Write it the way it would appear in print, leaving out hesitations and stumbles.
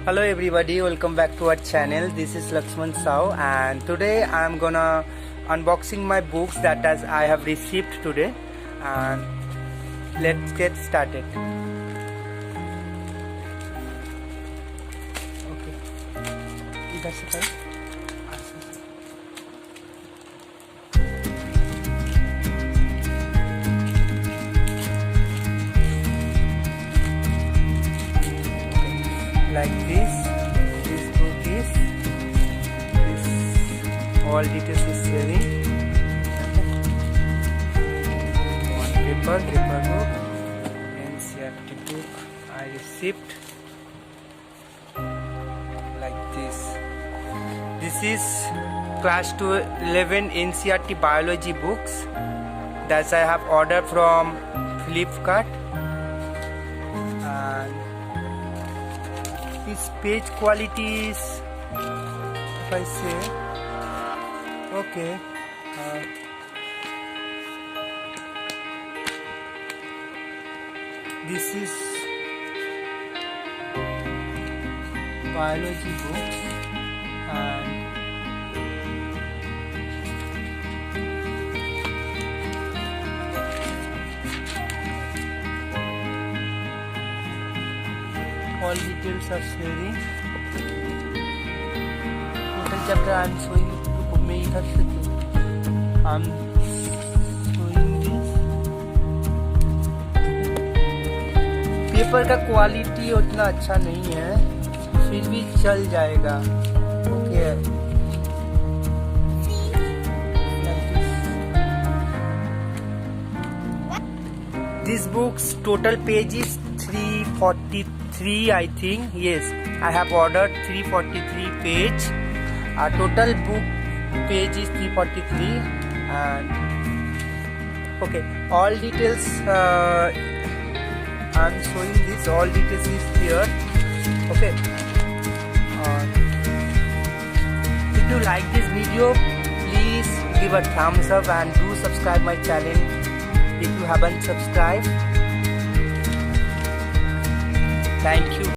Hello everybody, welcome back to our channel. This is Lakshman Sao and today I am gonna unboxing my books that as I have received today, and let's get started. Okay, इधर से करें. Like this book is all details is sharing. One paper book, NCERT book I received like this. This is class 11 NCERT biology books that I have ordered from Flipkart. And this page quality is, if I say, okay, this is biology books and all details are sharing. Total chapter I am showing to make it. I am showing this. Paper का quality उतना अच्छा नहीं है, फिर भी चल जाएगा. Okay. This book's total page is 343, I think. Yes, I have ordered 343 page. Total book page is 343 and okay, all details I am showing this, all details is here. Okay, if you like this video, please give a thumbs up and do subscribe my channel if you haven't subscribed. Thank you.